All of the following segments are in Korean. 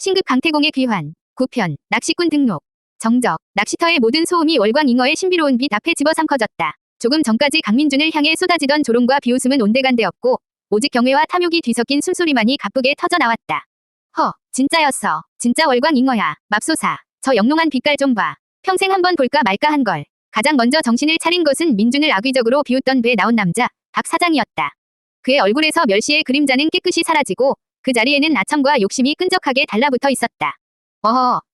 신급 강태공의 귀환. 9편. 낚시꾼 등록. 정적. 낚시터의 모든 소음이 월광잉어의 신비로운 빛 앞에 집어삼 커졌다. 조금 전까지 강민준을 향해 쏟아지던 조롱과 비웃음은 온데간데없고 오직 경외와 탐욕이 뒤섞인 숨소리만이 가쁘게 터져나왔다. 진짜였어. 진짜 월광잉어야. 맙소사. 저 영롱한 빛깔 좀 봐. 평생 한번 볼까 말까 한걸. 가장 먼저 정신을 차린 것은 민준을 악의적으로 비웃던 배에 나온 남자 박 사장이었다. 그의 얼굴에서 멸시의 그림자는 깨끗이 사라지고 그 자리에는 아첨과 욕심이 끈적하게 달라붙어 있었다.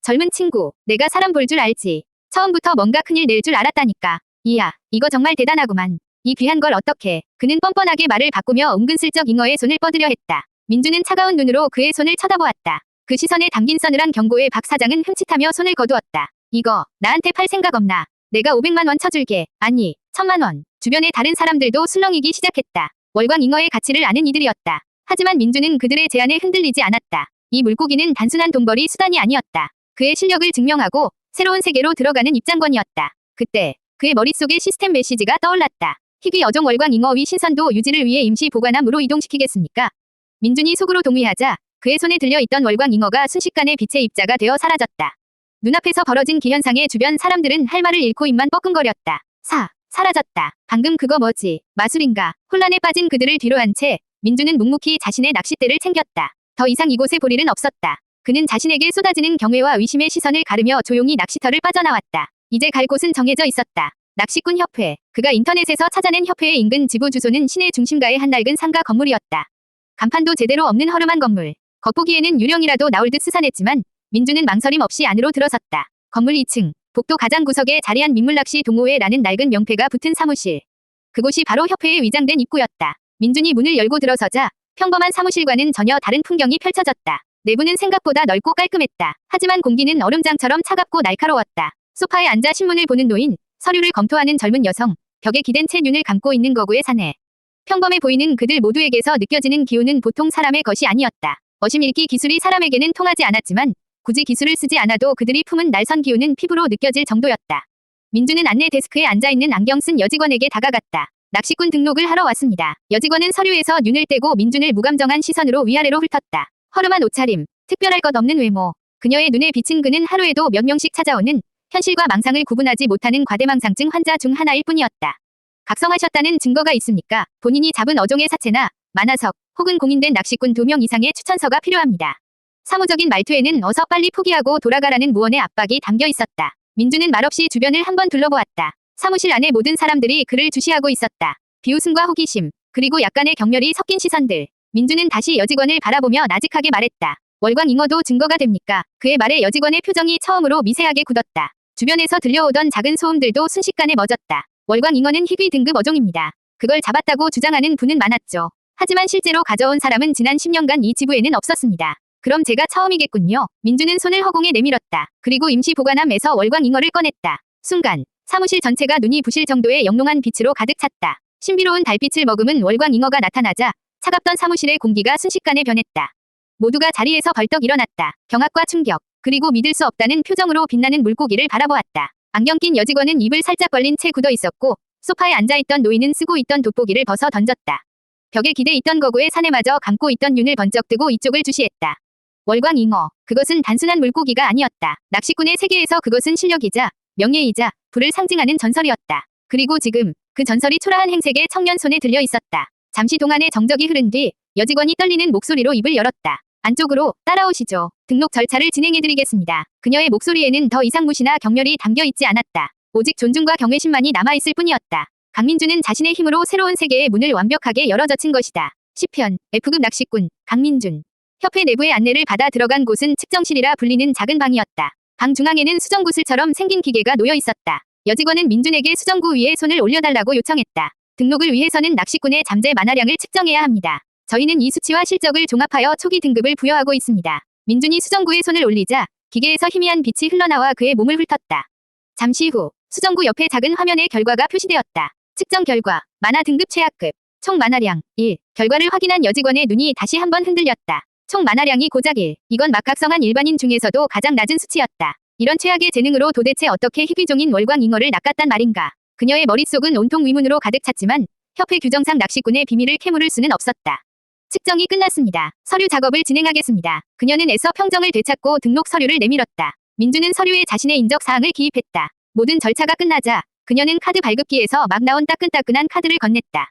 젊은 친구. 내가 사람 볼 줄 알지. 처음부터 뭔가 큰일 낼 줄 알았다니까. 이야, 이거 정말 대단하구만. 이 귀한 걸 어떻게. 그는 뻔뻔하게 말을 바꾸며 은근슬쩍 잉어의 손을 뻗으려 했다. 민준은 차가운 눈으로 그의 손을 쳐다보았다. 그 시선에 담긴 서늘한 경고에 박 사장은 흠칫하며 손을 거두었다. 이거 나한테 팔 생각 없나? 내가 500만 원 쳐줄게. 아니, 1000만 원. 주변의 다른 사람들도 술렁이기 시작했다. 월광잉어의 가치를 아는 이들이었다. 하지만 민준은 그들의 제안에 흔들리지 않았다. 이 물고기는 단순한 돈벌이 수단이 아니었다. 그의 실력을 증명하고 새로운 세계로 들어가는 입장권이었다. 그때 그의 머릿속에 시스템 메시지가 떠올랐다. 희귀 어종 월광잉어 위 신선도 유지를 위해 임시 보관함으로 이동시키겠습니까? 민준이 속으로 동의하자 그의 손에 들려있던 월광잉어가 순식간에 빛의 입자가 되어 사라졌다. 눈앞에서 벌어진 기현상에 주변 사람들은 할 말을 잃고 입만 뻐끔거렸다. 사라졌다. 방금 그거 뭐지? 마술인가? 혼란에 빠진 그들을 뒤로 한 채 민준은 묵묵히 자신의 낚싯대를 챙겼다. 더 이상 이곳에 볼 일은 없었다. 그는 자신에게 쏟아지는 경외와 의심의 시선을 가르며 조용히 낚시터를 빠져나왔다. 이제 갈 곳은 정해져 있었다. 낚시꾼 협회. 그가 인터넷에서 찾아낸 협회의 인근 지부 주소는 시내 중심가의 한 낡은 상가 건물이었다. 간판도 제대로 없는 허름한 건물. 겉보기에는 유령이라도 나올 듯 스산했지만 민준은 망설임 없이 안으로 들어섰다. 건물 2층. 복도 가장 구석에 자리한 민물낚시 동호회라는 낡은 명패가 붙은 사무실. 그곳이 바로 협회에 위장된 입구였다. 민준이 문을 열고 들어서자 평범한 사무실과는 전혀 다른 풍경이 펼쳐졌다. 내부는 생각보다 넓고 깔끔했다. 하지만 공기는 얼음장처럼 차갑고 날카로웠다. 소파에 앉아 신문을 보는 노인, 서류를 검토하는 젊은 여성, 벽에 기댄 채 눈을 감고 있는 거구의 사내. 평범해 보이는 그들 모두에게서 느껴지는 기운은 보통 사람의 것이 아니었다. 어심 읽기 기술이 사람에게는 통하지 않았지만 굳이 기술을 쓰지 않아도 그들이 품은 날선 기운은 피부로 느껴질 정도였다. 민준은 안내 데스크에 앉아있는 안경 쓴 여직원에게 다가갔다. 낚시꾼 등록을 하러 왔습니다. 여직원은 서류에서 눈을 떼고 민준을 무감정한 시선으로 위아래로 훑었다. 허름한 옷차림, 특별할 것 없는 외모. 그녀의 눈에 비친 그는 하루에도 몇 명씩 찾아오는 현실과 망상을 구분하지 못하는 과대망상증 환자 중 하나일 뿐이었다. 각성하셨다는 증거가 있습니까? 본인이 잡은 어종의 사체나 만화석 혹은 공인된 낚시꾼 2명 이상의 추천서가 필요합니다. 사무적인 말투에는 어서 빨리 포기하고 돌아가라는 무언의 압박이 담겨 있었다. 민준은 말없이 주변을 한번 둘러보았다. 사무실 안에 모든 사람들이 그를 주시하고 있었다. 비웃음과 호기심, 그리고 약간의 격렬이 섞인 시선들. 민준은 다시 여직원을 바라보며 나직하게 말했다. 월광잉어도 증거가 됩니까? 그의 말에 여직원의 표정이 처음으로 미세하게 굳었다. 주변에서 들려오던 작은 소음들도 순식간에 멎었다. 월광잉어는 희귀 등급 어종입니다. 그걸 잡았다고 주장하는 분은 많았죠. 하지만 실제로 가져온 사람은 지난 10년간 이 지부에는 없었습니다. 그럼 제가 처음이겠군요. 민준은 손을 허공에 내밀었다. 그리고 임시 보관함에서 월광잉어를 꺼냈다. 순간 사무실 전체가 눈이 부실 정도의 영롱한 빛으로 가득 찼다. 신비로운 달빛을 머금은 월광잉어가 나타나자 차갑던 사무실의 공기가 순식간에 변했다. 모두가 자리에서 벌떡 일어났다. 경악과 충격, 그리고 믿을 수 없다는 표정으로 빛나는 물고기를 바라보았다. 안경 낀 여직원은 입을 살짝 벌린 채 굳어 있었고 소파에 앉아있던 노인은 쓰고 있던 돋보기를 벗어 던졌다. 벽에 기대 있던 거구의 사내마저 감고 있던 눈을 번쩍 뜨고 이쪽을 주시했다. 월광잉어. 그것은 단순한 물고기가 아니었다. 낚시꾼의 세계에서 그것은 실력이자 명예이자 부를 상징하는 전설이었다. 그리고 지금 그 전설이 초라한 행색의 청년 손에 들려 있었다. 잠시 동안의 정적이 흐른 뒤 여직원이 떨리는 목소리로 입을 열었다. 안쪽으로 따라오시죠. 등록 절차를 진행해드리겠습니다. 그녀의 목소리에는 더 이상 무시나 격렬이 담겨 있지 않았다. 오직 존중과 경외심만이 남아있을 뿐이었다. 강민준은 자신의 힘으로 새로운 세계의 문을 완벽하게 열어젖힌 것이다. 10편 F급 낚시꾼 강민준. 협회 내부의 안내를 받아 들어간 곳은 측정실이라 불리는 작은 방이었다. 방 중앙에는 수정구슬처럼 생긴 기계가 놓여 있었다. 여직원은 민준에게 수정구 위에 손을 올려달라고 요청했다. 등록을 위해서는 낚시꾼의 잠재 만화량을 측정해야 합니다. 저희는 이 수치와 실적을 종합하여 초기 등급을 부여하고 있습니다. 민준이 수정구에 손을 올리자 기계에서 희미한 빛이 흘러나와 그의 몸을 훑었다. 잠시 후 수정구 옆에 작은 화면에 결과가 표시되었다. 측정 결과 만화 등급 최하급 총 만화량 1. 결과를 확인한 여직원의 눈이 다시 한번 흔들렸다. 총 만화량이 고작 1. 이건 막 각성한 일반인 중에서도 가장 낮은 수치였다. 이런 최악의 재능으로 도대체 어떻게 희귀종인 월광잉어를 낚았단 말인가. 그녀의 머릿속은 온통 의문으로 가득 찼지만 협회 규정상 낚시꾼의 비밀을 캐물을 수는 없었다. 측정이 끝났습니다. 서류 작업을 진행하겠습니다. 그녀는 애써 평정을 되찾고 등록 서류를 내밀었다. 민주는 서류에 자신의 인적 사항을 기입했다. 모든 절차가 끝나자 그녀는 카드 발급기에서 막 나온 따끈따끈한 카드를 건넸다.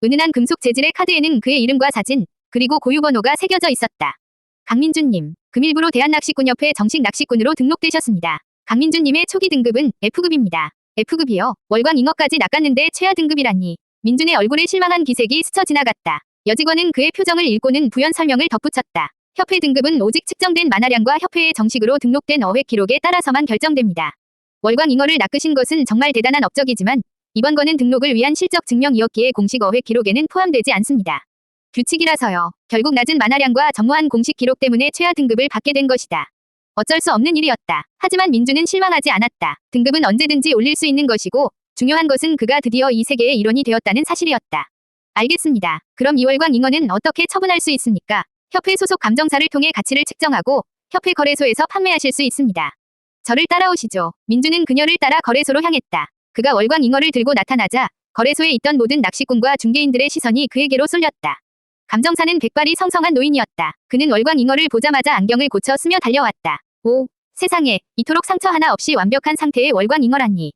은은한 금속 재질의 카드에는 그의 이름과 사진, 그리고 고유번호가 새겨져 있었다. 강민주님, 금일부로 대한낚시꾼협회 정식 낚시꾼으로 등록되셨습니다. 강민주님의 초기 등급은 F급입니다. F급이요? 월광 잉어까지 낚았는데 최하 등급이라니. 민준의 얼굴에 실망한 기색이 스쳐 지나갔다. 여직원은 그의 표정을 읽고는 부연 설명을 덧붙였다. 협회 등급은 오직 측정된 만화량과 협회에 정식으로 등록된 어획 기록에 따라서만 결정됩니다. 월광 잉어를 낚으신 것은 정말 대단한 업적이지만 이번 건은 등록을 위한 실적 증명이었기에 공식 어획 기록에는 포함되지 않습니다. 규칙이라서요. 결국 낮은 만화량과 전무한 공식 기록 때문에 최하 등급을 받게 된 것이다. 어쩔 수 없는 일이었다. 하지만 민주는 실망하지 않았다. 등급은 언제든지 올릴 수 있는 것이고 중요한 것은 그가 드디어 이 세계의 일원이 되었다는 사실이었다. 알겠습니다. 그럼 이월광 잉어는 어떻게 처분할 수 있습니까? 협회 소속 감정사를 통해 가치를 측정하고 협회 거래소에서 판매하실 수 있습니다. 저를 따라오시죠. 민주는 그녀를 따라 거래소로 향했다. 그가 월광 잉어를 들고 나타나자 거래소에 있던 모든 낚시꾼과 중개인들의 시선이 그에게로 쏠렸다. 감정사는 백발이 성성한 노인이었다. 그는 월광 잉어를 보자마자 안경을 고쳐 쓰며 달려왔다. 오, 세상에, 이토록 상처 하나 없이 완벽한 상태의 월광 잉어라니.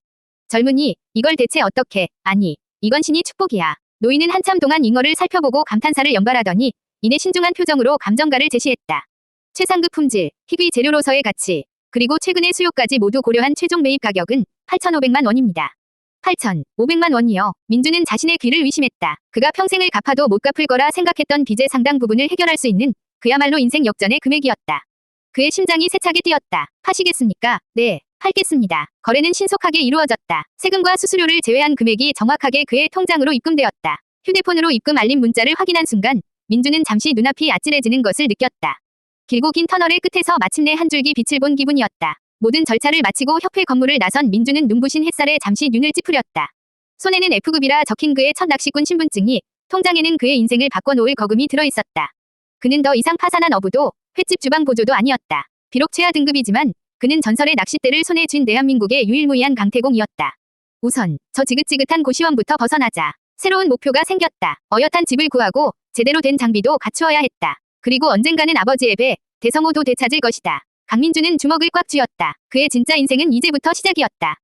젊은이, 이걸 대체 어떻게, 아니, 이건 신이 축복이야. 노인은 한참 동안 잉어를 살펴보고 감탄사를 연발하더니 이내 신중한 표정으로 감정가를 제시했다. 최상급 품질, 희귀 재료로서의 가치, 그리고 최근의 수요까지 모두 고려한 최종 매입 가격은 8,500만 원입니다. 8,500만 원이요. 민주는 자신의 귀를 의심했다. 그가 평생을 갚아도 못 갚을 거라 생각했던 빚의 상당 부분을 해결할 수 있는 그야말로 인생 역전의 금액이었다. 그의 심장이 세차게 뛰었다. 파시겠습니까? 네, 팔겠습니다. 거래는 신속하게 이루어졌다. 세금과 수수료를 제외한 금액이 정확하게 그의 통장으로 입금되었다. 휴대폰으로 입금 알림 문자를 확인한 순간 민주는 잠시 눈앞이 아찔해지는 것을 느꼈다. 길고 긴 터널의 끝에서 마침내 한 줄기 빛을 본 기분이었다. 모든 절차를 마치고 협회 건물을 나선 민주는 눈부신 햇살에 잠시 눈을 찌푸렸다. 손에는 F급이라 적힌 그의 첫 낚시꾼 신분증이, 통장에는 그의 인생을 바꿔놓을 거금이 들어있었다. 그는 더 이상 파산한 어부도 횟집 주방 보조도 아니었다. 비록 최하 등급이지만 그는 전설의 낚싯대를 손에 쥔 대한민국의 유일무이한 강태공이었다. 우선 저 지긋지긋한 고시원부터 벗어나자. 새로운 목표가 생겼다. 어엿한 집을 구하고 제대로 된 장비도 갖추어야 했다. 그리고 언젠가는 아버지의 배, 대성호도 되찾을 것이다. 강민주는 주먹을 꽉 쥐었다. 그의 진짜 인생은 이제부터 시작이었다.